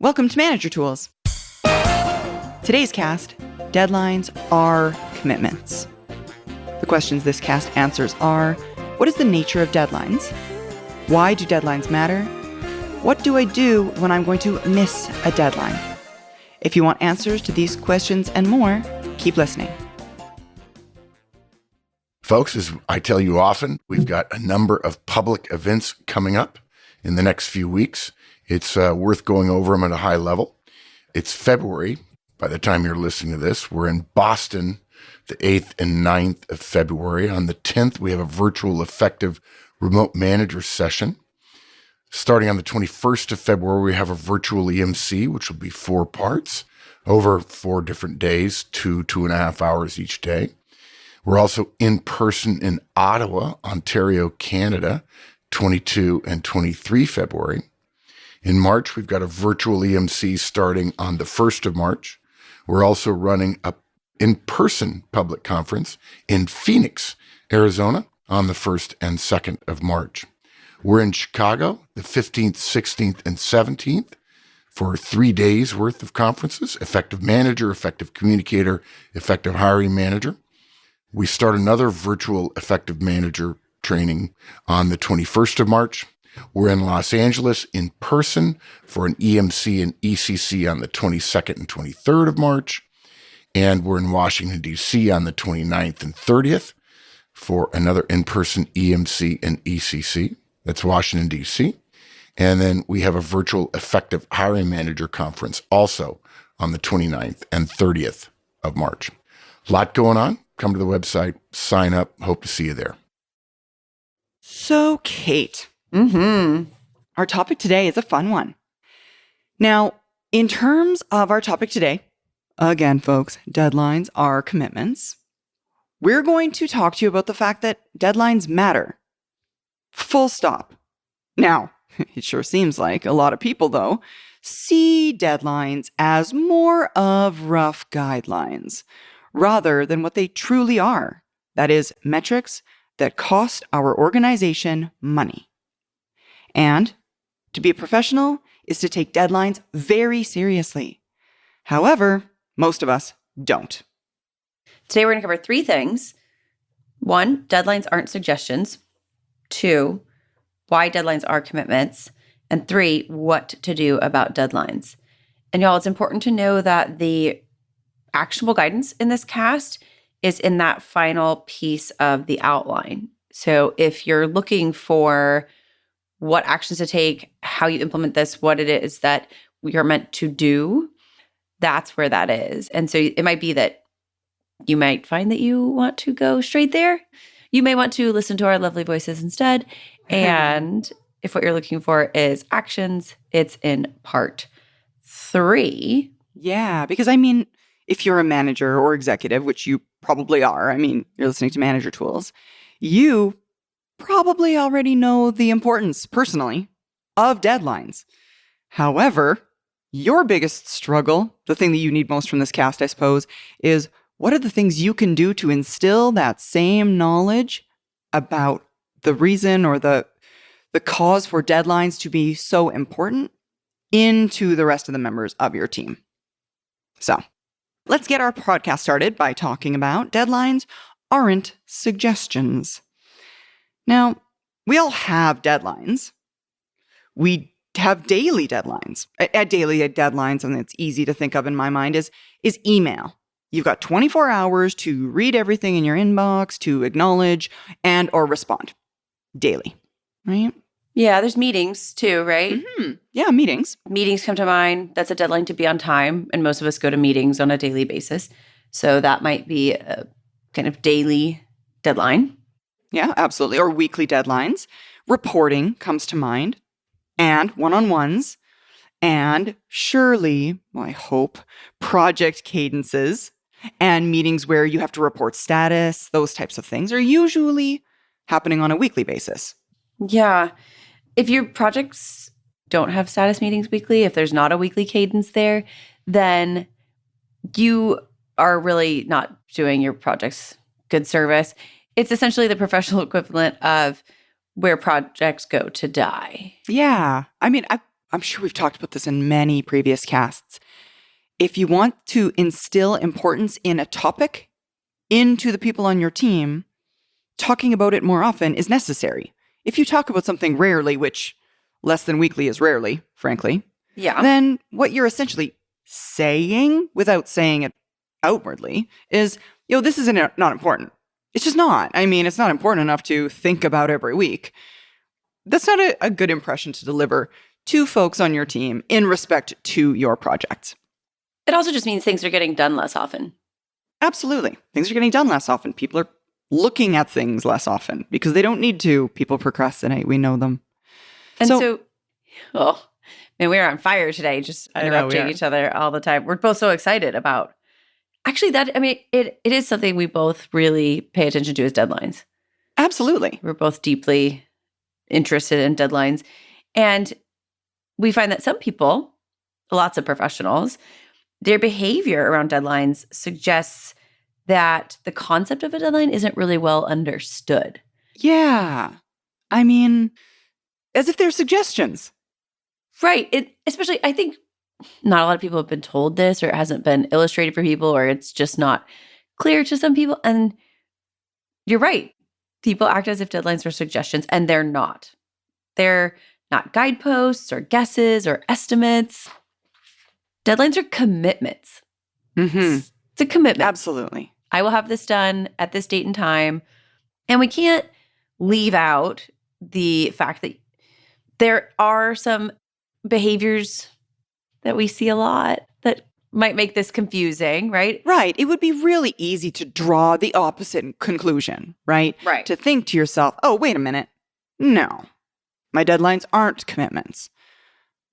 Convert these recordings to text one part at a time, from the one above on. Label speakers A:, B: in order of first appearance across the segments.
A: Welcome to Manager Tools. Today's cast, deadlines are commitments. The questions this cast answers are, what is the nature of deadlines? Why do deadlines matter? What do I do when I'm going to miss a deadline? If you want answers to these questions and more, keep listening.
B: Folks, as I tell you often, we've got a number of public events coming up in the next few weeks. It's worth going over them at a high level. It's February. By the time you're listening to this, we're in Boston, the 8th and 9th of February. On the 10th, we have a virtual effective remote manager session. Starting on the 21st of February, we have a virtual EMC, which will be 4 parts over 4 different days, 2.5 hours each day. We're also in person in Ottawa, Ontario, Canada, 22 and 23 February. In March, we've got a virtual EMC starting on the 1st of March. We're also running an in-person public conference in Phoenix, Arizona, on the 1st and 2nd of March. We're in Chicago, the 15th, 16th, and 17th for 3 days worth of conferences, Effective Manager, Effective Communicator, Effective Hiring Manager. We start another virtual Effective Manager training on the 21st of March. We're in Los Angeles in person for an EMC and ECC on the 22nd and 23rd of March. And we're in Washington, D.C. on the 29th and 30th for another in-person EMC and ECC. That's Washington, D.C. And then we have a virtual Effective Hiring Manager conference also on the 29th and 30th of March. A lot going on. Come to the website, sign up. Hope to see you there.
A: So, Kate, our topic today is a fun one. Now, in terms of our topic today, again, folks, deadlines are commitments. We're going to talk to you about the fact that deadlines matter. Full stop. Now, it sure seems like a lot of people, though, see deadlines as more of rough guidelines rather than what they truly are. That is, metrics that cost our organization money. And to be a professional is to take deadlines very seriously. However, most of us don't.
C: Today we're going to cover 3 things. 1, deadlines aren't suggestions. 2, why deadlines are commitments. And 3, what to do about deadlines. And y'all, it's important to know that the actionable guidance in this cast is in that final piece of the outline. So if you're looking for what actions to take, how you implement this, what it is that you're meant to do, that's where that is. And so it might be that you might find that you want to go straight there. You may want to listen to our lovely voices instead. And if what you're looking for is actions, it's in part 3.
A: Yeah, because I mean, if you're a manager or executive, which you probably are, I mean, you're listening to Manager Tools, you probably already know the importance, personally, of deadlines. However, your biggest struggle, the thing that you need most from this cast, I suppose, is what are the things you can do to instill that same knowledge about the reason or the cause for deadlines to be so important into the rest of the members of your team. So, let's get our podcast started by talking about deadlines aren't suggestions. Now, we all have deadlines. We have daily deadlines. Daily deadlines, and it's easy to think of in my mind, is email. You've got 24 hours to read everything in your inbox, to acknowledge and or respond daily, right?
C: Yeah, there's meetings too, right?
A: Mm-hmm. Yeah, meetings.
C: Meetings come to mind. That's a deadline to be on time. And most of us go to meetings on a daily basis. So that might be a kind of daily deadline.
A: Yeah, absolutely. Or weekly deadlines. Reporting comes to mind. And one-on-ones. And surely, I hope, project cadences and meetings where you have to report status, those types of things are usually happening on a weekly basis.
C: Yeah. If your projects don't have status meetings weekly, if there's not a weekly cadence there, then you are really not doing your projects good service. It's essentially the professional equivalent of where projects go to die.
A: Yeah. I mean, I'm sure we've talked about this in many previous casts. If you want to instill importance in a topic into the people on your team, talking about it more often is necessary. If you talk about something rarely, which less than weekly is rarely, frankly,
C: Yeah.
A: then what you're essentially saying without saying it outwardly is, this isn't not important. It's just not. I mean, it's not important enough to think about every week. That's not a good impression to deliver to folks on your team in respect to your projects.
C: It also just means things are getting done less often.
A: Absolutely. Things are getting done less often. People are looking at things less often because they don't need to. People procrastinate. We know them.
C: And so oh, man, we're on fire today, just
A: I know,
C: interrupting each other all the time. We're both so excited about. Actually, it is something we both really pay attention to, is deadlines.
A: Absolutely.
C: We're both deeply interested in deadlines. And we find that some people, lots of professionals, their behavior around deadlines suggests that the concept of a deadline isn't really well understood.
A: Yeah. I mean, as if they're suggestions.
C: Right. Especially, I think not a lot of people have been told this, or it hasn't been illustrated for people, or it's just not clear to some people. And you're right. People act as if deadlines are suggestions, and they're not. They're not guideposts or guesses or estimates. Deadlines are commitments.
A: Mm-hmm.
C: It's a commitment.
A: Absolutely.
C: I will have this done at this date and time. And we can't leave out the fact that there are some behaviors that we see a lot that might make this confusing, right?
A: Right. It would be really easy to draw the opposite conclusion, right?
C: Right.
A: To think to yourself, oh, wait a minute. No, my deadlines aren't commitments.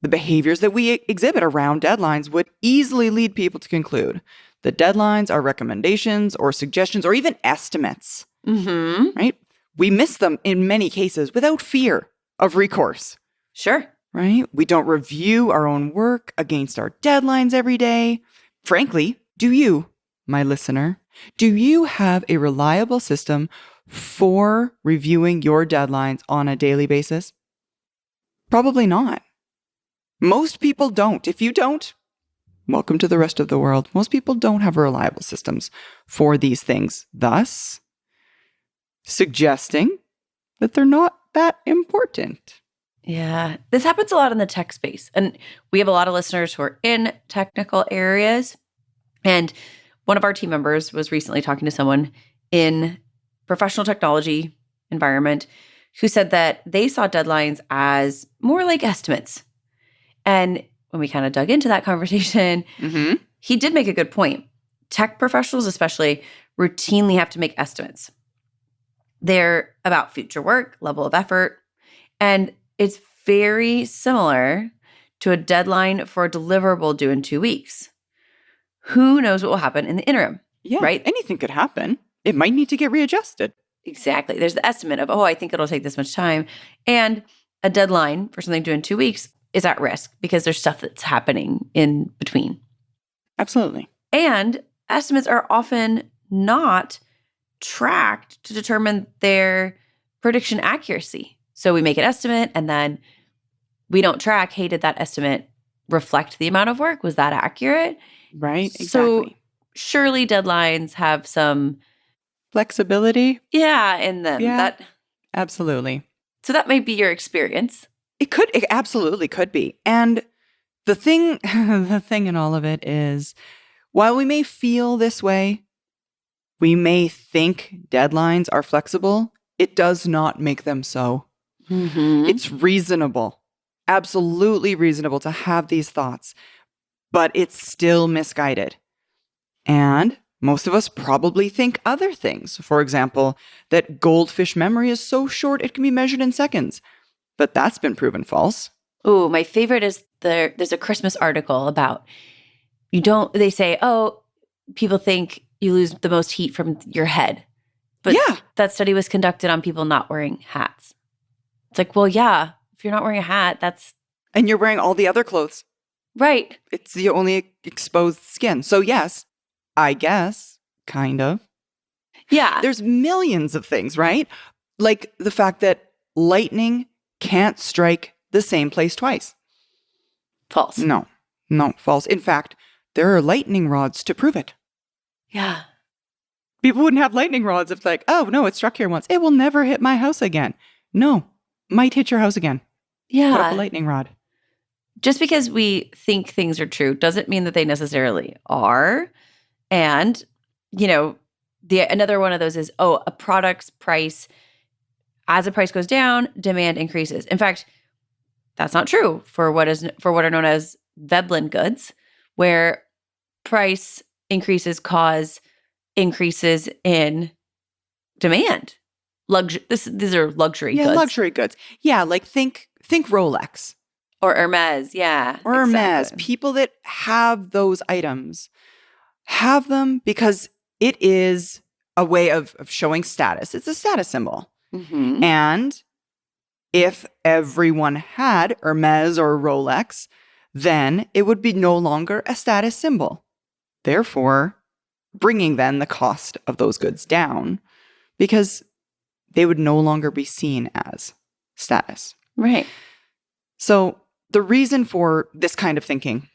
A: The behaviors that we exhibit around deadlines would easily lead people to conclude that deadlines are recommendations or suggestions or even estimates,
C: Mm-hmm.
A: right? We miss them in many cases without fear of recourse,
C: Sure.
A: right? We don't review our own work against our deadlines every day. Frankly, do you, my listener, do you have a reliable system for reviewing your deadlines on a daily basis? Probably not. Most people don't. If you don't, welcome to the rest of the world. Most people don't have reliable systems for these things, thus suggesting that they're not that important.
C: Yeah. This happens a lot in the tech space. And we have a lot of listeners who are in technical areas. And one of our team members was recently talking to someone in professional technology environment who said that they saw deadlines as more like estimates. And when we kind of dug into that conversation,
A: Mm-hmm.
C: he did make a good point. Tech professionals especially routinely have to make estimates. They're about future work, level of effort, and it's very similar to a deadline for a deliverable due in 2 weeks. Who knows what will happen in the interim?
A: Yeah,
C: Right.
A: anything could happen. It might need to get readjusted.
C: Exactly. There's the estimate of, I think it'll take this much time. And a deadline for something due in 2 weeks is at risk because there's stuff that's happening in between.
A: Absolutely.
C: And estimates are often not tracked to determine their prediction accuracy. So we make an estimate and then we don't track, hey, did that estimate reflect the amount of work? Was that accurate?
A: Right?
C: So-
A: Exactly.
C: Surely deadlines have some,
A: Flexibility?
C: in them.
A: Yeah. Absolutely.
C: So that might be your experience.
A: It absolutely could be. And the thing in all of it is, while we may feel this way, we may think deadlines are flexible, it does not make them so.
C: Mm-hmm.
A: It's reasonable, absolutely reasonable to have these thoughts, but it's still misguided. And most of us probably think other things. For example, that goldfish memory is so short it can be measured in seconds. But that's been proven false.
C: Oh, my favorite is there's a Christmas article about they say, people think you lose the most heat from your head. But
A: Yeah.
C: that study was conducted on people not wearing hats. It's like, well, yeah, if you're not wearing a hat, that's
A: And you're wearing all the other clothes.
C: right.
A: It's the only exposed skin. So yes, I guess, kind of.
C: Yeah.
A: There's millions of things, right? Like the fact that lightning can't strike the same place twice.
C: False.
A: No, false. In fact, there are lightning rods to prove it.
C: Yeah.
A: People wouldn't have lightning rods if like, oh, no, it struck here once. It will never hit my house again. No, might hit your house again. Put up
C: Yeah.
A: a lightning rod.
C: Just because we think things are true doesn't mean that they necessarily are. And, another one of those is, a product's price, as the price goes down, demand increases. In fact, that's not true for what are known as Veblen goods, where price increases cause increases in demand. These are luxury
A: Yeah,
C: goods.
A: luxury goods. Yeah, like think Rolex
C: Or Hermes, yeah.
A: or Hermes.
C: exactly.
A: People that have those items have them because it is a way of showing status. It's a status symbol.
C: Mhm.
A: And if everyone had Hermes or Rolex, then it would be no longer a status symbol. Therefore, bringing then the cost of those goods down because they would no longer be seen as status.
C: Right.
A: So the reason for this kind of thinking,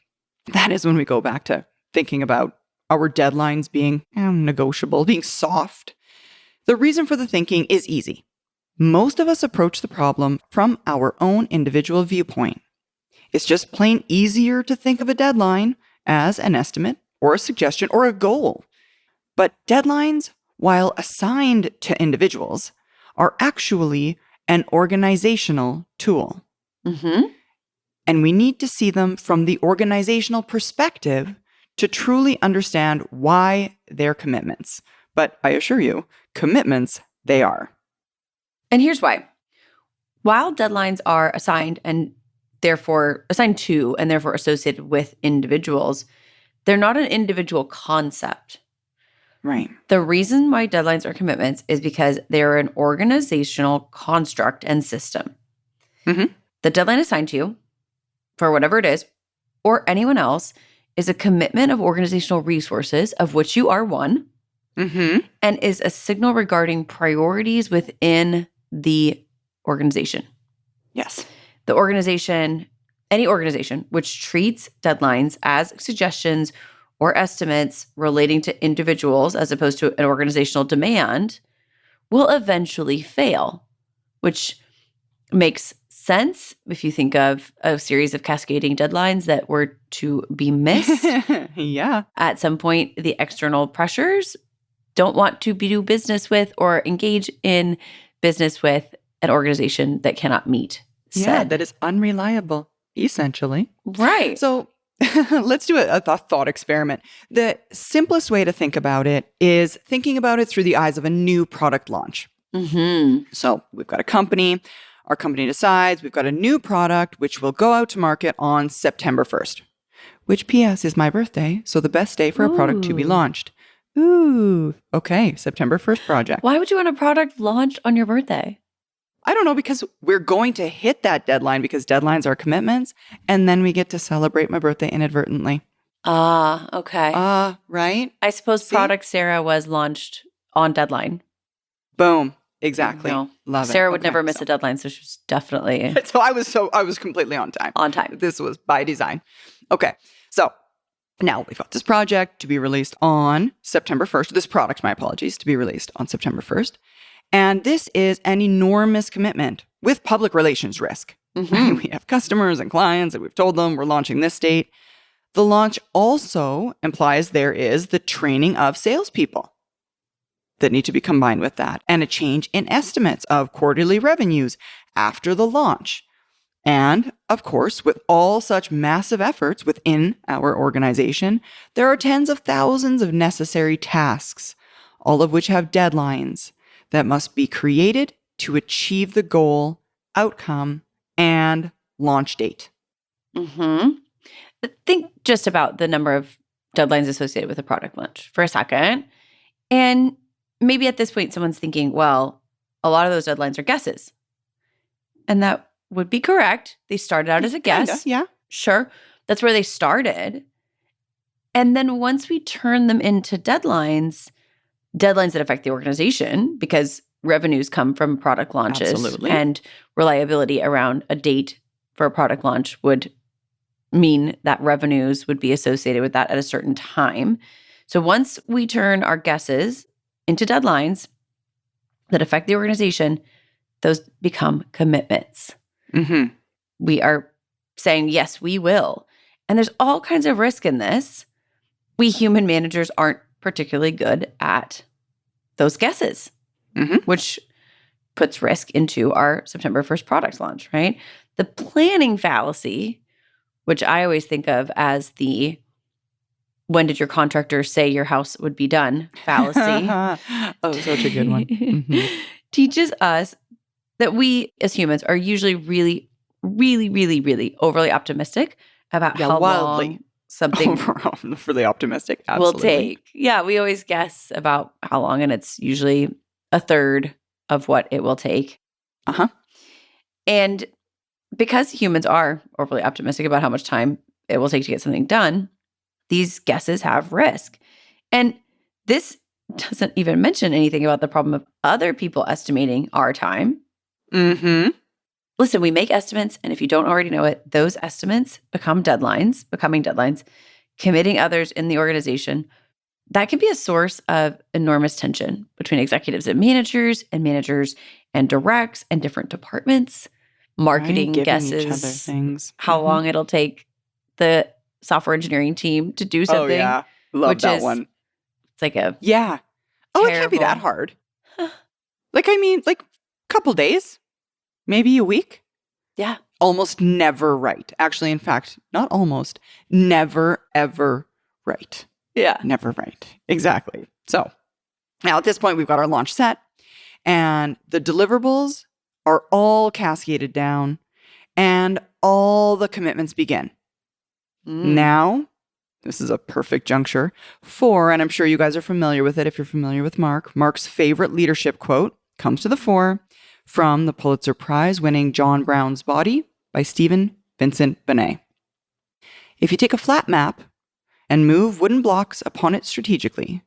A: that is when we go back to thinking about our deadlines being negotiable, being soft. The reason for the thinking is easy. Most of us approach the problem from our own individual viewpoint. It's just plain easier to think of a deadline as an estimate or a suggestion or a goal. But deadlines, while assigned to individuals, are actually an organizational tool.
C: Mm-hmm.
A: And we need to see them from the organizational perspective to truly understand why they're commitments. But I assure you, commitments they are.
C: And here's why. While deadlines are assigned to and therefore associated with individuals, they're not an individual concept.
A: Right.
C: The reason why deadlines are commitments is because they're an organizational construct and system.
A: Mhm.
C: The deadline assigned to you, for whatever it is, or anyone else, is a commitment of organizational resources, of which you are one,
A: Mm-hmm.
C: and is a signal regarding priorities within the organization.
A: Yes.
C: The organization, any organization which treats deadlines as suggestions or estimates relating to individuals as opposed to an organizational demand, will eventually fail, which makes sense if you think of a series of cascading deadlines that were to be missed.
A: Yeah.
C: At some point, the external pressures don't want to do business with or engage in business with an organization that cannot meet
A: Yeah,
C: said.
A: that is unreliable, essentially.
C: Right.
A: So let's do a thought experiment. The simplest way to think about it is thinking about it through the eyes of a new product launch.
C: Mm-hmm.
A: So we've got a company. Our company decides we've got a new product which will go out to market on September 1st, which PS is my birthday, so the best day for a product to be
C: Ooh.
A: launched. Ooh, okay, September 1st project.
C: Why would you want a product launched on your birthday?
A: I don't know, because we're going to hit that deadline because deadlines are commitments, and then we get to celebrate my birthday inadvertently.
C: Ah, okay.
A: Right?
C: I suppose
A: see?
C: Product Sarah was launched on deadline.
A: Boom. Exactly.
C: No.
A: Love it.
C: Sarah would
A: Okay,
C: never miss
A: so-
C: a deadline, so she was definitely
A: So I was completely on time.
C: on time.
A: This was by design. Okay. So now we've got this project to be released on September 1st. This product, my apologies, to be released on September 1st. And this is an enormous commitment with public relations risk.
C: Mhm.
A: We have customers and clients, and we've told them we're launching this date. The launch also implies there is the training of salespeople that need to be combined with that, and a change in estimates of quarterly revenues after the launch. And of course, with all such massive efforts within our organization, there are tens of thousands of necessary tasks, all of which have deadlines that must be created to achieve the goal, outcome, and launch date.
C: Mm-hmm. Think just about the number of deadlines associated with a product launch for a second. And maybe at this point, someone's thinking, well, a lot of those deadlines are guesses. And that would be correct. They started out as a guess.
A: Kinda, yeah.
C: Sure. That's where they started. And then once we turn them into deadlines that affect the organization, because revenues come from product launches.
A: Absolutely.
C: And reliability around a date for a product launch would mean that revenues would be associated with that at a certain time. So once we turn our guesses into deadlines that affect the organization, those become commitments.
A: Mm-hmm.
C: We are saying, yes, we will. And there's all kinds of risk in this. We human managers aren't particularly good at those guesses,
A: Mhm.
C: which puts risk into our September 1st product launch, right? The planning fallacy, which I always think of as the when did your contractor say your house would be done fallacy.
A: Oh, such a good one. Mhm.
C: Teaches us that we as humans are usually really, really, really, really overly optimistic about
A: Yeah,
C: how
A: wildly.
C: long something
A: Overall, really optimistic.
C: will
A: Absolutely.
C: take. Yeah, we always guess about how long, and it's usually a third of what it will take.
A: Uh-huh.
C: And because humans are overly optimistic about how much time it will take to get something done, these guesses have risk. And this doesn't even mention anything about the problem of other people estimating our time.
A: Mm-hmm.
C: Listen, we make estimates, and if you don't already know it, those estimates becoming deadlines, committing others in the organization. That can be a source of enormous tension between executives and managers and directs and different departments. Marketing
A: Giving
C: guesses
A: each other things.
C: how
A: Mhm.
C: long it'll take the software engineering team to do something.
A: Oh, yeah. Love
C: which
A: that
C: is
A: one.
C: It's like a
A: Yeah. Oh, it can't be that
C: terrible-
A: hard. Like couple days, maybe a week.
C: yeah.
A: Almost never right. Actually, in fact, not almost, never, ever right.
C: Yeah.
A: Never right. Exactly. So now at this point, we've got our launch set, and the deliverables are all cascaded down, and all the commitments begin. Now, this is a perfect juncture for, and I'm sure you guys are familiar with it if you're familiar with Mark. Mark's favorite leadership quote comes to the fore from the Pulitzer Prize winning John Brown's Body by Stephen Vincent Benet. If you take a flat map and move wooden blocks upon it strategically,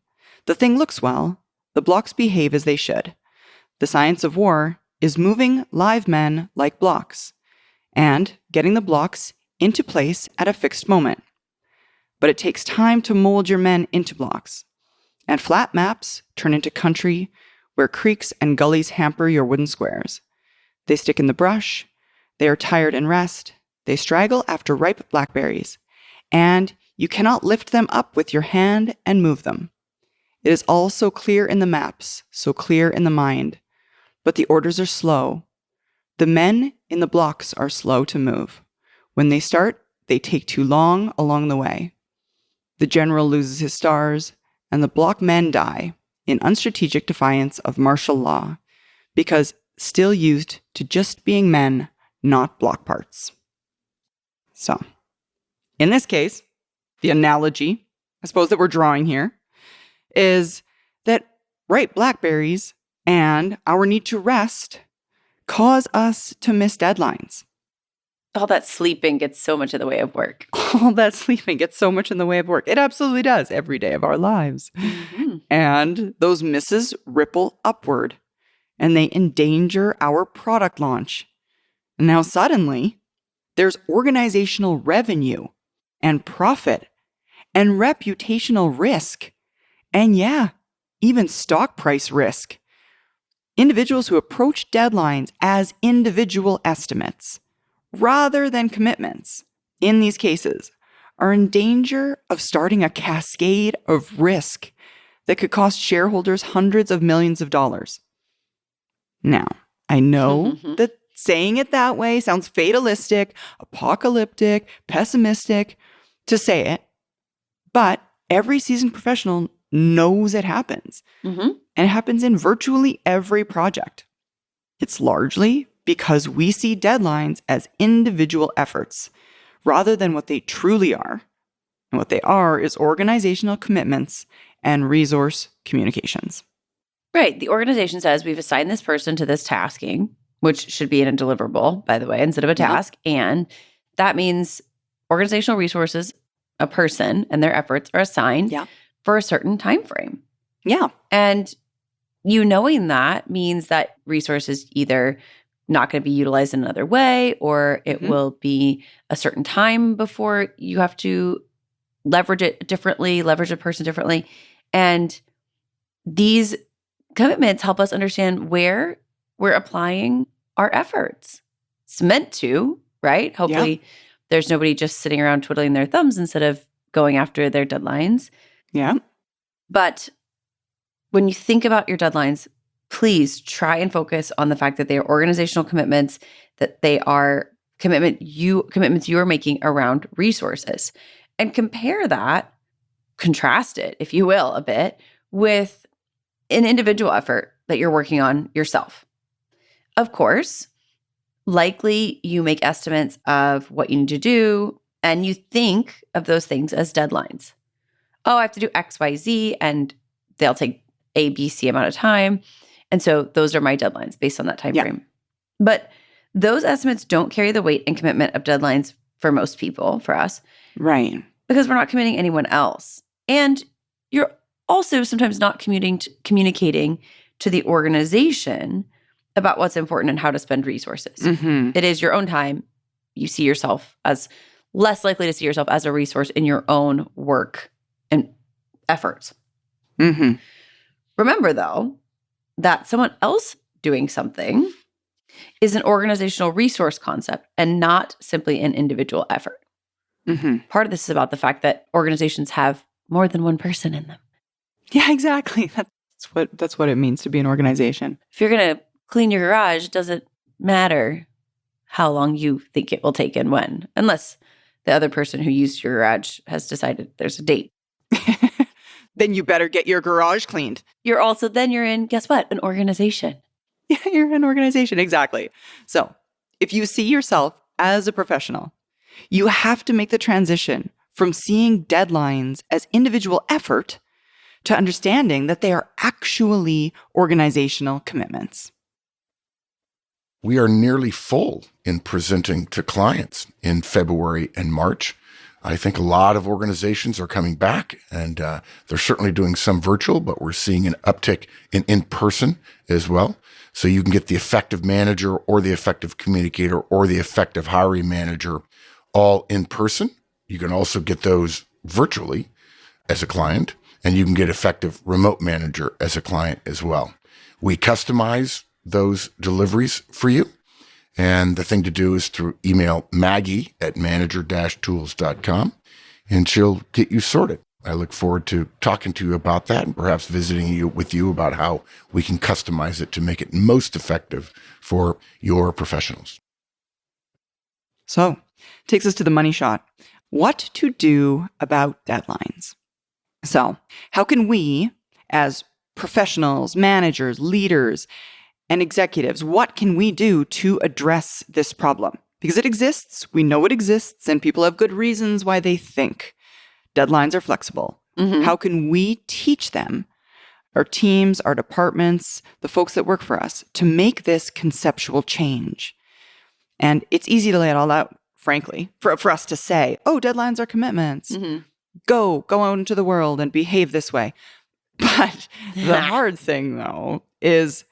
A: the thing looks well, the blocks behave as they should. The science of war is moving live men like blocks and getting the blocks into place at a fixed moment. But it takes time to mold your men into blocks. And flat maps turn into country where creeks and gullies hamper your wooden squares. They stick in the brush, they are tired and rest, they straggle after ripe blackberries, and you cannot lift them up with your hand and move them. It is all so clear in the maps, so clear in the mind, but the orders are slow. The men in the blocks are slow to move. When they start, they take too long along the way. The general loses his stars, and the block men die in unstrategic defiance of martial law, because still used to just being men, not block parts. So, in this case, the analogy, I suppose, that we're drawing here is that ripe blackberries and our need to rest cause us to miss deadlines.
C: All that sleeping gets so much in the way of work.
A: All that sleeping gets so much in the way of work. It absolutely does every day of our lives. And those misses ripple upward and they endanger our product launch. And now suddenly, there's organizational revenue and profit and reputational risk. And yeah, even stock price risk. Individuals who approach deadlines as individual estimates rather than commitments in these cases are in danger of starting a cascade of risk that could cost shareholders hundreds of millions of dollars. Now, I know that saying it that way sounds fatalistic, apocalyptic, pessimistic to say it, but every seasoned professional knows it happens.
C: Mm-hmm.
A: And it happens in virtually every project. It's largely because we see deadlines as individual efforts rather than what they truly are. And what they are is organizational commitments and resource communications.
C: Right. The organization says we've assigned this person to this tasking, which should be in a deliverable, by the way, instead of a task. And that means organizational resources, a person and their efforts are assigned for a certain time frame.
A: Yeah.
C: And you knowing that means that resources either not going to be utilized in another way, or it
A: Mhm.
C: will be a certain time before you have to leverage it differently, leverage a person differently. And these commitments help us understand where we're applying our efforts. It's meant to, right? Hopefully, there's nobody just sitting around twiddling their thumbs instead of going after their deadlines.
A: Yeah.
C: But when you think about your deadlines, please try and focus on the fact that they are organizational commitments, that they are commitments you are making around resources. And compare that, contrast it, if you will, a bit with an individual effort that you're working on yourself. Of course, likely you make estimates of what you need to do, and you think of those things as deadlines. Oh, I have to do X, Y, Z, and they'll take A, B, C amount of time. And so those are my deadlines based on that time
A: Yeah.
C: frame. But those estimates don't carry the weight and commitment of deadlines for most people, for us,
A: Right.
C: because we're not committing anyone else. And you're also sometimes not communicating to the organization about what's important and how to spend resources.
A: Mm-hmm.
C: It is your own time. You see yourself as less likely to see yourself as a resource in your own work and efforts.
A: Mm-hmm.
C: Remember, though, that someone else doing something is an organizational resource concept and not simply an individual effort.
A: Mm-hmm.
C: Part of this is about the fact that organizations have more than one person in them.
A: Yeah, exactly. That's what it means to be an organization.
C: If you're going to clean your garage, it doesn't matter how long you think it will take and when, unless the other person who used your garage has decided there's a date.
A: Then you better get your garage cleaned.
C: You're in, guess what? An organization.
A: Yeah, you're an organization. Exactly. So if you see yourself as a professional, you have to make the transition from seeing deadlines as individual effort to understanding that they are actually organizational commitments.
B: We are nearly full in presenting to clients in February and March. I think a lot of organizations are coming back, and they're certainly doing some virtual, but we're seeing an uptick in person as well. So you can get the effective manager or the effective communicator or the effective hiring manager all in person. You can also get those virtually as a client, and you can get effective remote manager as a client as well. We customize those deliveries for you. And the thing to do is through email Maggie at manager-tools.com, and she'll get you sorted. I look forward to talking to you about that and perhaps visiting with you about how we can customize it to make it most effective for your professionals.
A: So, takes us to the money shot. What to do about deadlines? So, how can we, as professionals, managers, leaders, and executives, what can we do to address this problem? Because it exists, we know it exists, and people have good reasons why they think deadlines are flexible.
C: Mm-hmm.
A: How can we teach them, our teams, our departments, the folks that work for us, to make this conceptual change? And it's easy to lay it all out, frankly, for us to say, oh, deadlines are commitments.
C: Mm-hmm.
A: Go out into the world and behave this way. But the hard thing, though, is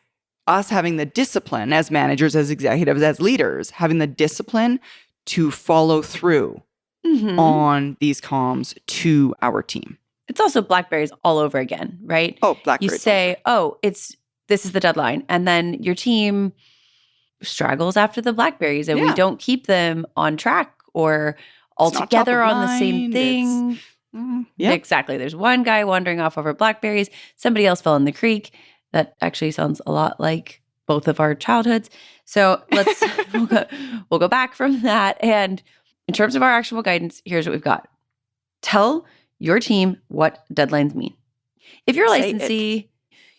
A: us having the discipline as managers, as executives, as leaders, having the discipline to follow through
C: Mm-hmm.
A: on these comms to our team.
C: It's also blackberries all over again, right?
A: Oh, BlackBerry.
C: You say, oh, this is the deadline. And then your team struggles after the blackberries and we
A: Yeah.
C: don't keep them on track or all
A: It's not
C: together
A: top of
C: on the same
A: mind,
C: thing.
A: Yeah.
C: Exactly. There's one guy wandering off over blackberries. Somebody else fell in the creek. That actually sounds a lot like both of our childhoods. So let's we'll go back from that. And in terms of our actionable guidance, here's what we've got. Tell your team what deadlines mean. If you're a
A: Say it.
C: licensee,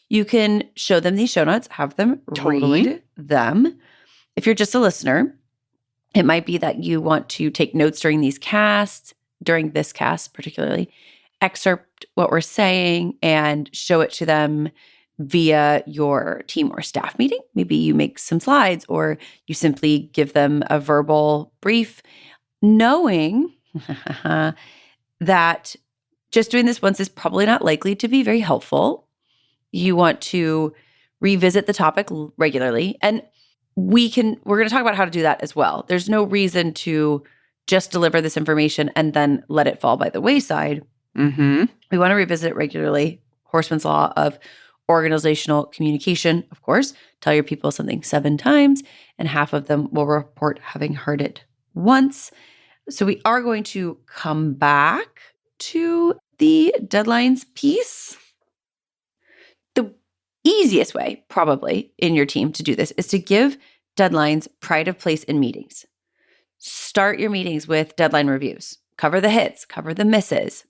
C: you can show them these show notes, have them
A: Totally.
C: read them. If you're just a listener, it might be that you want to take notes during this cast particularly, excerpt what we're saying and show it to them via your team or staff meeting. Maybe you make some slides or you simply give them a verbal brief, knowing that just doing this once is probably not likely to be very helpful. You want to revisit the topic regularly. And we're going to talk about how to do that as well. There's no reason to just deliver this information and then let it fall by the wayside.
A: Mm-hmm.
C: We want to revisit it regularly. Horstman's Law of Organizational Communication, of course. Tell your people something 7 times, and half of them will report having heard it once. So we are going to come back to the deadlines piece. The easiest way, probably, in your team to do this is to give deadlines pride of place in meetings. Start your meetings with deadline reviews. Cover the hits, cover the misses.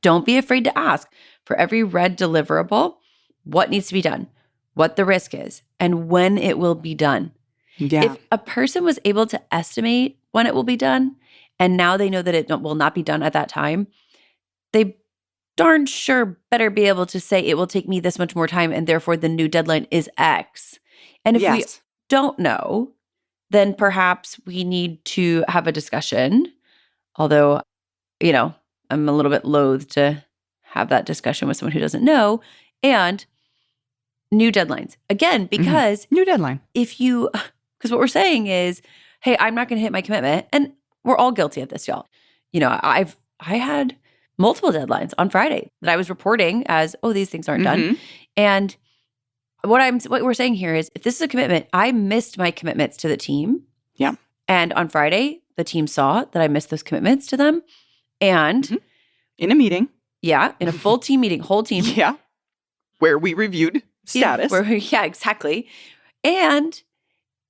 C: Don't be afraid to ask for every red deliverable what needs to be done, what the risk is, and when it will be done.
A: Yeah.
C: If a person was able to estimate when it will be done, and now they know that it will not be done at that time, they darn sure better be able to say it will take me this much more time, and therefore the new deadline is X. And if we
A: Yes.
C: don't know, then perhaps we need to have a discussion. Although, I'm a little bit loath to have that discussion with someone who doesn't know. And new deadlines. Again, because
A: New deadline.
C: because what we're saying is, hey, I'm not going to hit my commitment. And we're all guilty of this, y'all. I had multiple deadlines on Friday that I was reporting as, oh, these things aren't done.
A: Mhm.
C: And what we're saying here is, if this is a commitment, I missed my commitments to the team.
A: Yeah.
C: And on Friday, the team saw that I missed those commitments to them. And
A: Mhm. In a meeting.
C: yeah, in a full team meeting, whole team.
A: Yeah. Where we reviewed status.
C: Yeah, exactly. And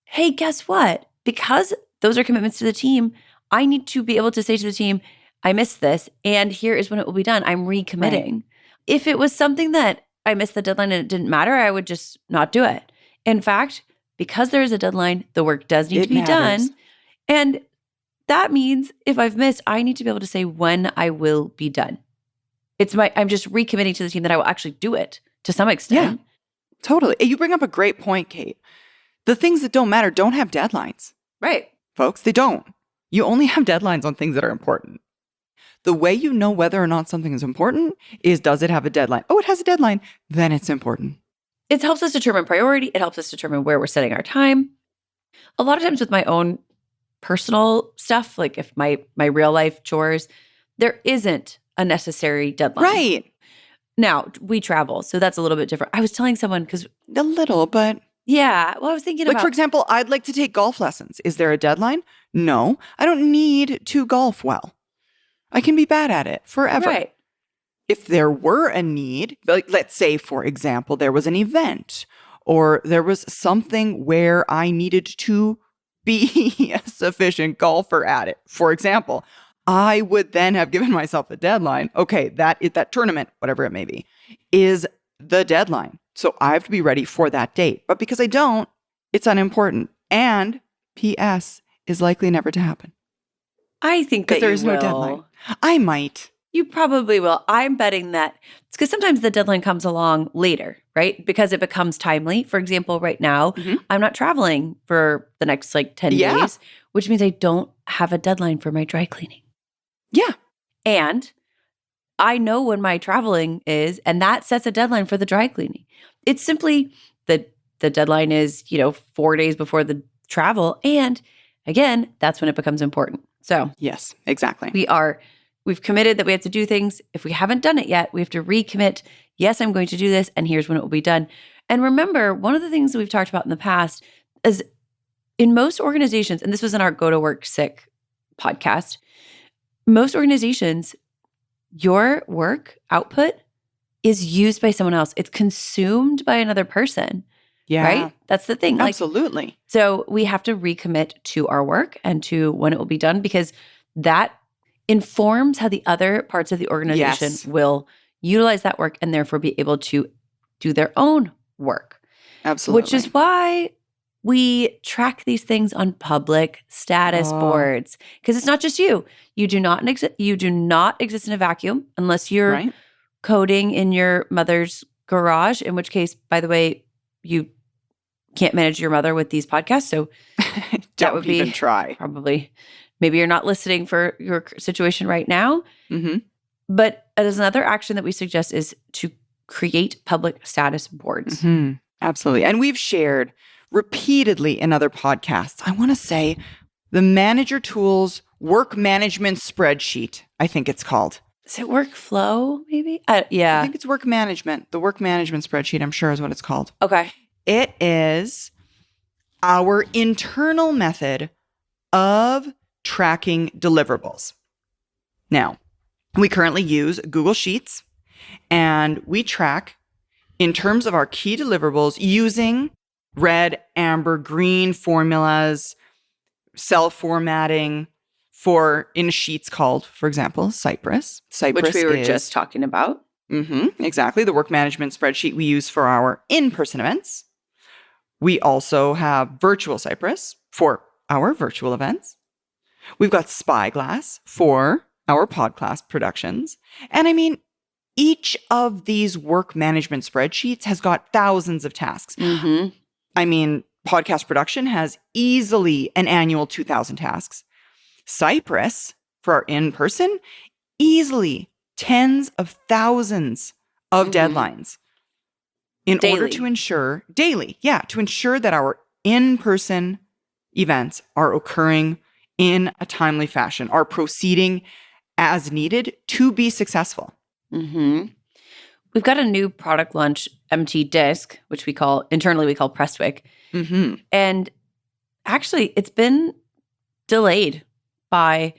C: hey, guess what? Because those are commitments to the team, I need to be able to say to the team, I missed this, and here is when it will be done. I'm recommitting.
A: Right.
C: If it was something that I missed the deadline and it didn't matter, I would just not do it. In fact, because there is a deadline, the work does need
A: It
C: to be
A: matters.
C: done. And that means if I've missed, I need to be able to say when I will be done. I'm just recommitting to the team that I will actually do it to some extent.
A: Totally. You bring up a great point, Kate. The things that don't matter don't have deadlines,
C: Right.
A: folks. They don't. You only have deadlines on things that are important. The way you know whether or not something is important is, does it have a deadline? Oh, it has a deadline. Then it's important.
C: It helps us determine priority. It helps us determine where we're setting our time. A lot of times with my own personal stuff, like if my real life chores, there isn't a necessary deadline.
A: Right.
C: Now, we travel, so that's a little bit different. I was telling someone because,
A: A little, but
C: I was thinking
A: like,
C: about,
A: for example, I'd like to take golf lessons. Is there a deadline? No, I don't need to golf well. I can be bad at it forever.
C: right.
A: If there were a need, like let's say, for example, there was an event or there was something where I needed to be a sufficient golfer at it, for example, I would then have given myself a deadline. Okay, that tournament, whatever it may be, is the deadline. So I have to be ready for that date. But because I don't, it's unimportant. And P.S. is likely never to happen
C: I think that
A: because there is no
C: will.
A: deadline. I might.
C: You probably will. I'm betting that it's because sometimes the deadline comes along later, right? Because it becomes timely. For example, right now,
A: Mhm.
C: I'm not traveling for the next 10
A: Yeah.
C: days, which means I don't have a deadline for my dry cleaning.
A: Yeah.
C: And I know when my traveling is, and that sets a deadline for the dry cleaning. It's simply the deadline is, 4 days before the travel. And again, that's when it becomes important. So
A: Yes, exactly.
C: we've committed that we have to do things. If we haven't done it yet, we have to recommit. Yes, I'm going to do this, and here's when it will be done. And remember, one of the things that we've talked about in the past is in most organizations, and this was in our Go to Work Sick podcast, most organizations, your work output is used by someone else. It's consumed by another person,
A: Yeah.
C: right? That's the thing.
A: Absolutely.
C: So we have to recommit to our work and to when it will be done, because that informs how the other parts of the organization
A: Yes.
C: will utilize that work and therefore be able to do their own work.
A: Absolutely.
C: Which is why we track these things on public status
A: Oh.
C: boards, because it's not just you. You do not exist in a vacuum unless you're
A: right.
C: coding in your mother's garage, in which case, by the way, you can't manage your mother with these podcasts. So
A: Don't
C: would be-
A: even try.
C: probably maybe you're not listening for your situation right now.
A: Mm-hmm.
C: But as another action that we suggest is to create public status boards.
A: Mm-hmm. Absolutely. And we've shared repeatedly in other podcasts. I want to say the Manager Tools Work Management Spreadsheet, I think it's called.
C: Is it workflow, maybe?
A: I
C: Yeah.
A: think it's work management. The work management spreadsheet, I'm sure, is what it's called.
C: Okay.
A: It is our internal method of tracking deliverables. Now, we currently use Google Sheets, and we track in terms of our key deliverables using red, amber, green formulas, cell formatting for in sheets called, for example, Cypress. Cypress,
C: Which we were
A: is-
C: just talking about.
A: exactly, the work management spreadsheet we use for our in-person events. We also have Virtual Cypress for our virtual events. We've got Spyglass for our podcast productions. And I mean, each of these work management spreadsheets has got thousands of tasks.
C: Mm-hmm.
A: I mean, podcast production has easily an annual 2,000 tasks. Cypress, for our in-person, easily tens of thousands of
C: Mhm.
A: deadlines. In order
C: Daily.
A: to ensure, to ensure that our in-person events are occurring in a timely fashion, are proceeding as needed to be successful.
C: Mm-hmm. We've got a new product launch, MT Disk, which we call Prestwick.
A: Mm-hmm.
C: And actually, it's been delayed by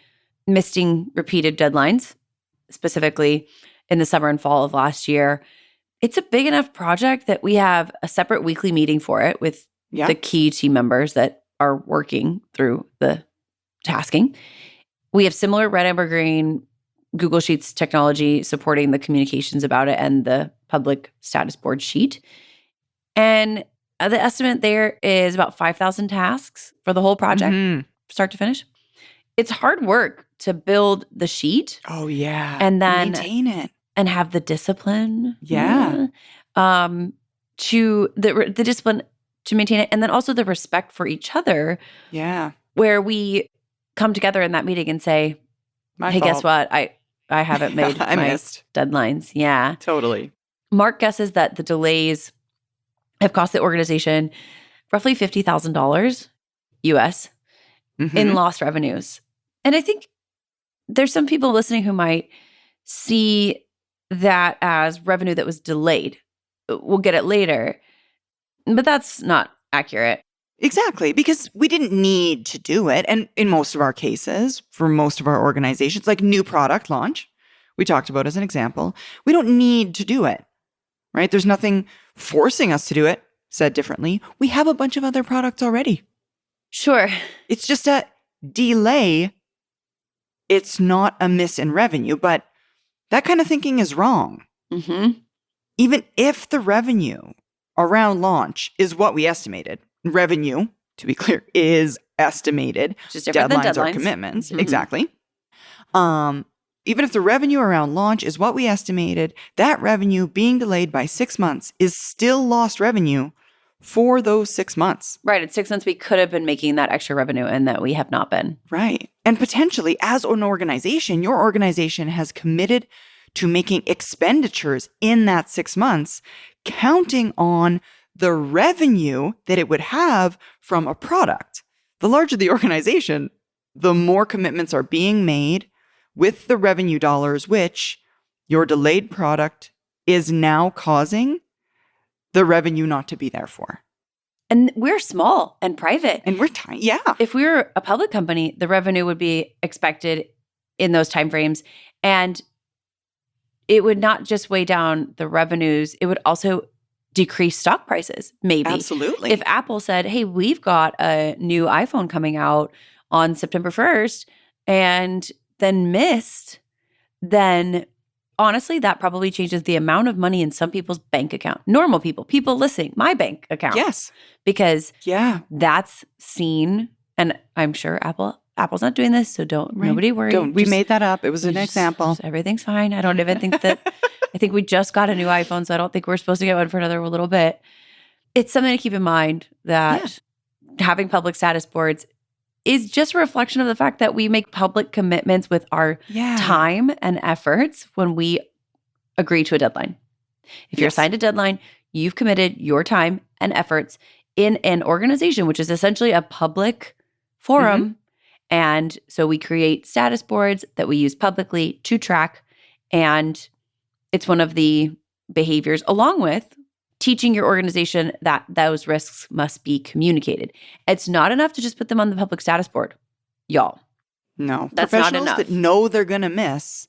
C: missing repeated deadlines, specifically in the summer and fall of last year. It's a big enough project that we have a separate weekly meeting for it with
A: Yeah.
C: the key team members that are working through the tasking. We have similar red, amber, green Google Sheets technology supporting the communications about it and the public status board sheet. And the estimate there is about 5,000 tasks for the whole project,
A: Mhm.
C: start to finish. It's hard work to build the sheet
A: Oh, yeah.
C: And then-
A: maintain it.
C: and have the discipline.
A: Yeah.
C: To the discipline to maintain it. And then also the respect for each other,
A: Yeah.
C: where we come together in that meeting and say,
A: My
C: hey,
A: fault.
C: guess what? I haven't made
A: I
C: my
A: missed.
C: deadlines. Yeah.
A: Totally.
C: Mark guesses that the delays have cost the organization roughly $50,000 US
A: Mhm.
C: in lost revenues. And I think there's some people listening who might see that as revenue that was delayed. We'll get it later. But that's not accurate.
A: Exactly, because we didn't need to do it. And in most of our cases, for most of our organizations, like new product launch, we talked about as an example, we don't need to do it, right? There's nothing forcing us to do it. Said differently, we have a bunch of other products already.
C: Sure.
A: It's just a delay. It's not a miss in revenue, but that kind of thinking is wrong.
C: Mm-hmm.
A: Even if the revenue around launch is what we estimated, revenue, to be clear, is estimated.
C: Just different than
A: Deadlines are
C: deadlines.
A: commitments.
C: Mhm.
A: Exactly. Even if the revenue around launch is what we estimated, that revenue being delayed by 6 months is still lost revenue for those 6 months.
C: Right. At 6 months, we could have been making that extra revenue and that we have not been.
A: Right. And potentially, as an organization, your organization has committed to making expenditures in that 6 months, counting on the revenue that it would have from a product. The larger the organization, the more commitments are being made with the revenue dollars, which your delayed product is now causing the revenue not to be there for.
C: And we're small and private.
A: And we're tiny. Yeah.
C: If we were a public company, the revenue would be expected in those timeframes. And it would not just weigh down the revenues, it would also decrease stock prices, maybe.
A: Absolutely.
C: If Apple said, hey, we've got a new iPhone coming out on September 1st and then missed, then honestly, that probably changes the amount of money in some people's bank account. Normal people listening, my bank account.
A: Yes.
C: Because
A: Yeah.
C: that's seen, and I'm sure Apple's not doing this, so
A: Right.
C: nobody worry.
A: We
C: Just-
A: made that up. It was an
C: just-
A: example.
C: everything's fine. I don't even think that. I think we just got a new iPhone, so I don't think we're supposed to get one for another little bit. It's something to keep in mind that having public status boards is just a reflection of the fact that we make public commitments with our
A: Yeah.
C: time and efforts when we agree to a deadline. If you're
A: Yes.
C: assigned a deadline, you've committed your time and efforts in an organization, which is essentially a public forum. And so we create status boards that we use publicly to track. And it's one of the behaviors, along with teaching your organization that those risks must be communicated. It's not enough to just put them on the public status board, y'all.
A: No.
C: That's not
A: Professionals
C: enough.
A: that know they're going to miss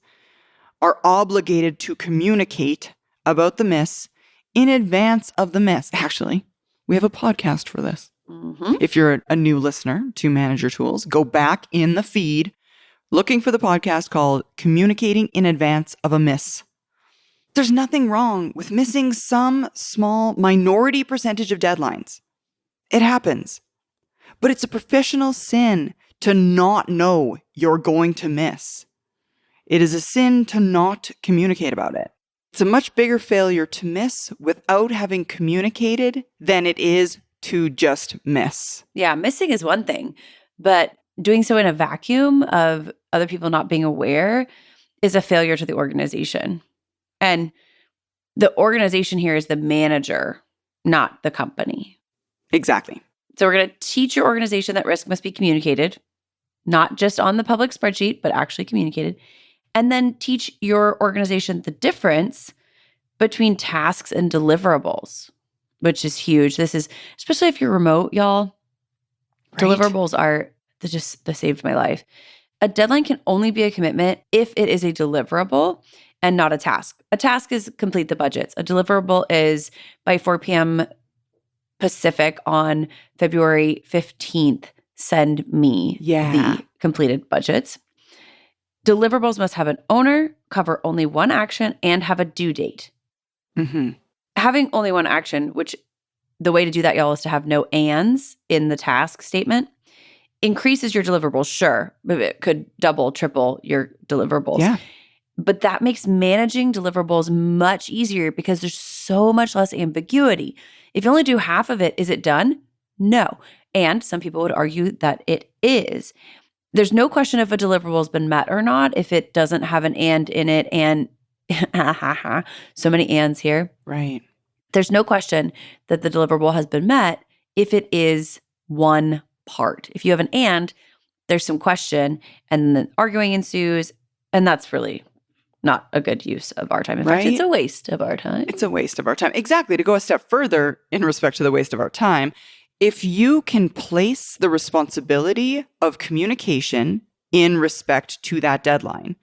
A: are obligated to communicate about the miss in advance of the miss. Actually, we have a podcast for this. If you're a new listener to Manager Tools, go back in the feed looking for the podcast called Communicating in Advance of a Miss. There's nothing wrong with missing some small minority percentage of deadlines. It happens. But it's a professional sin to not know you're going to miss. It is a sin to not communicate about it. It's a much bigger failure to miss without having communicated than it is to just miss.
C: Yeah, missing is one thing, but doing so in a vacuum of other people not being aware is a failure to the organization. And the organization here is the manager, not the company.
A: Exactly.
C: So we're going to teach your organization that risk must be communicated, not just on the public spreadsheet, but actually communicated. And then teach your organization the difference between tasks and deliverables, which is huge. This is, especially if you're remote, y'all,
A: Right.
C: deliverables are they saved my life. A deadline can only be a commitment if it is a deliverable and not a task. A task is complete the budgets. A deliverable is by 4 p.m. Pacific on February 15th, send me the completed budgets. Deliverables must have an owner, cover only one action, and have a due date. Having only one action, which the way to do that, y'all, is to have no ands in the task statement, increases your deliverables, sure, but it could double, triple your deliverables.
A: Yeah.
C: But that makes managing deliverables much easier because there's so much less ambiguity. If you only do half of it, is it done? No. And some people would argue that it is. There's no question if a deliverable has been met or not if it doesn't have an and in it, and so many ands here.
A: Right.
C: There's no question that the deliverable has been met if it is one part. If you have an and, there's some question, and then arguing ensues, and that's really not a good use of our time. In fact,
A: Right.
C: it's a waste of our time.
A: It's a waste of our time. Exactly. To go a step further in respect to the waste of our time, if you can place the responsibility of communication in respect to that deadline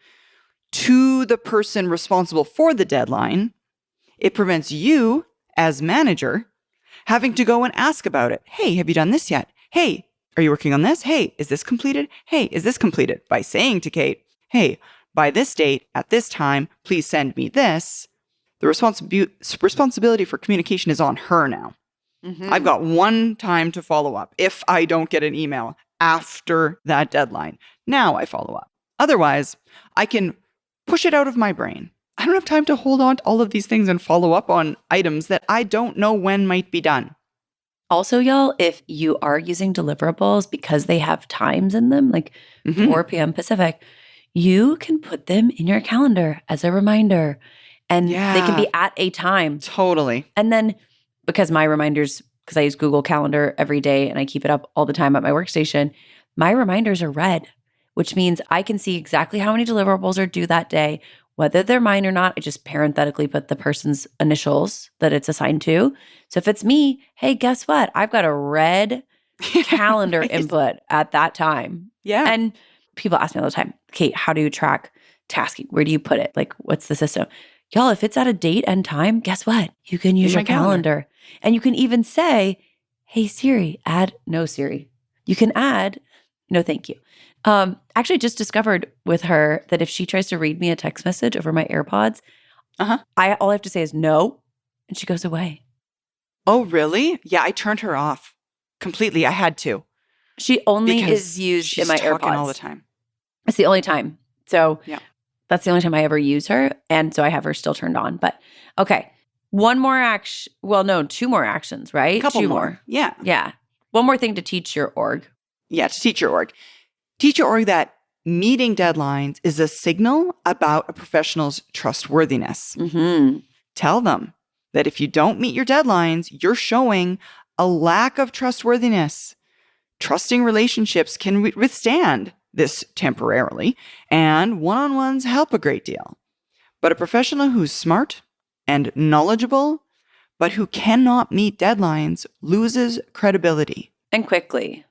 A: to the person responsible for the deadline, it prevents you as manager having to go and ask about it. Hey, have you done this yet? Hey, are you working on this? Hey, is this completed? Hey, is this completed? By saying to Kate, hey, by this date, at this time, please send me this. The responsibility for communication is on her now. I've got one time to follow up if I don't get an email after that deadline. Now I follow up. Otherwise, I can push it out of my brain. I don't have time to hold on to all of these things and follow up on items that I don't know when might be done.
C: Also, y'all, if you are using deliverables because they have times in them, like 4 p.m. Pacific, you can put them in your calendar as a reminder, and they can be at a time.
A: Totally.
C: And then because my reminders, because I use Google Calendar every day and I keep it up all the time at my workstation, my reminders are red, which means I can see exactly how many deliverables are due that day, whether they're mine or not. I just parenthetically put the person's initials that it's assigned to. So if it's me, hey, guess what? I've got a red calendar
A: Nice.
C: input at that time.
A: Yeah.
C: And people ask me all the time, Kate, how do you track tasking? Where do you put it? Like, what's the system? Y'all, if it's at a date and time, guess what? You can use
A: In my
C: your calendar. And you can even say, hey, Siri, add no Siri. You can add no thank you. Actually just discovered with her that if she tries to read me a text message over my AirPods, all I have to say is no, and she goes away.
A: Oh, really? Yeah, I turned her off completely. I had to.
C: She only
A: Because
C: is used
A: she's
C: in my
A: talking
C: AirPods
A: all the time.
C: It's the only time. So
A: Yeah.
C: that's the only time I ever use her. And so I have her still turned on. But okay. One more action. Well, no, 2 more actions, right?
A: A couple
C: 2
A: more. Yeah.
C: Yeah. One more thing to teach your org.
A: Yeah, to teach your org. Teach your org that meeting deadlines is a signal about a professional's trustworthiness.
C: Mm-hmm.
A: Tell them that if you don't meet your deadlines, you're showing a lack of trustworthiness. Trusting relationships can withstand this temporarily, and one-on-ones help a great deal. But a professional who's smart and knowledgeable, but who cannot meet deadlines, loses credibility.
C: And quickly.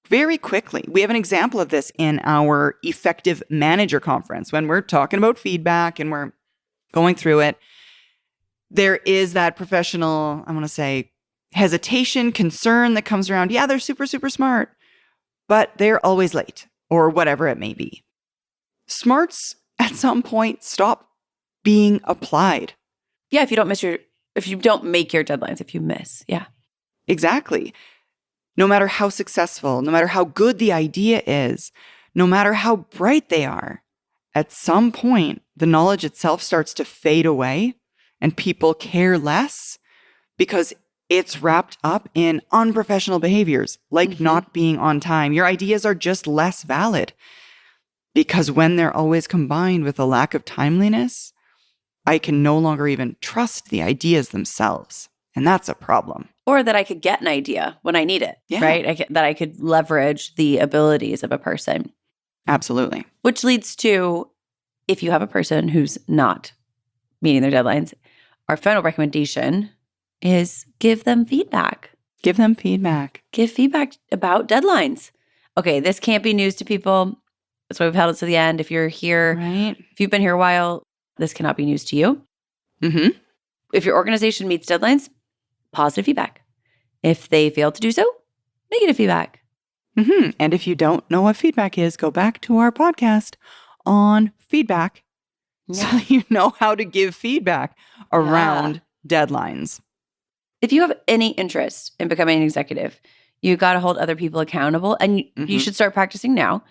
A: Very quickly. We have an example of this in our Effective Manager Conference when we're talking about feedback and we're going through it. There is that professional, I want to say, hesitation, concern that comes around. Yeah, they're super, super smart, but they're always late or whatever it may be. Smarts at some point stop being applied.
C: Yeah, if you don't make your deadlines, if you miss. Yeah.
A: Exactly. No matter how successful, no matter how good the idea is, no matter how bright they are, at some point, the knowledge itself starts to fade away and people care less because it's wrapped up in unprofessional behaviors, like not being on time. Your ideas are just less valid because when they're always combined with a lack of timeliness, I can no longer even trust the ideas themselves. And that's a problem.
C: Or that I could get an idea when I need it, right? That I could leverage the abilities of a person.
A: Absolutely.
C: Which leads to, if you have a person who's not meeting their deadlines, our final recommendation is give them feedback.
A: Give them feedback.
C: Give feedback about deadlines. Okay, this can't be news to people. That's why we've held it to the end. If you're here,
A: Right.
C: if you've been here a while, this cannot be news to you.
A: Mm-hmm.
C: If your organization meets deadlines, positive feedback. If they fail to do so, negative feedback.
A: Mm-hmm. And if you don't know what feedback is, go back to our podcast on feedback so you know how to give feedback around deadlines.
C: If you have any interest in becoming an executive, you got to hold other people accountable, and you should start practicing now.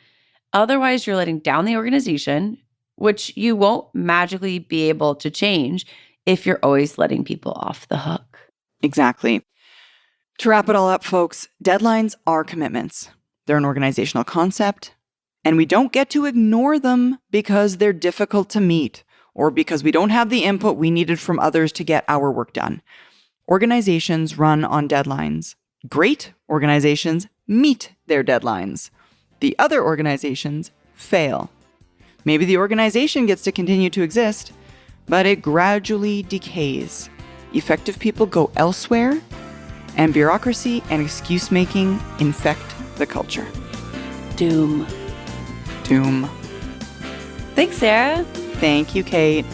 C: Otherwise, you're letting down the organization, which you won't magically be able to change if you're always letting people off the hook.
A: Exactly. To wrap it all up, folks, deadlines are commitments. They're an organizational concept, and we don't get to ignore them because they're difficult to meet or because we don't have the input we needed from others to get our work done. Organizations run on deadlines. Great organizations meet their deadlines. The other organizations fail. Maybe the organization gets to continue to exist, but it gradually decays. Effective people go elsewhere, and bureaucracy and excuse-making infect the culture.
C: Doom. Thanks, Sarah.
A: Thank you, Kate.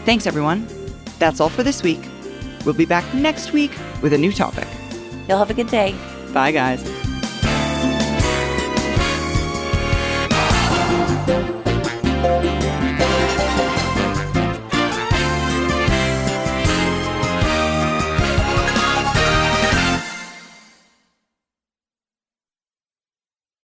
A: Thanks, everyone. That's all for this week. We'll be back next week with a new topic.
C: You'll have a good day.
A: Bye, guys.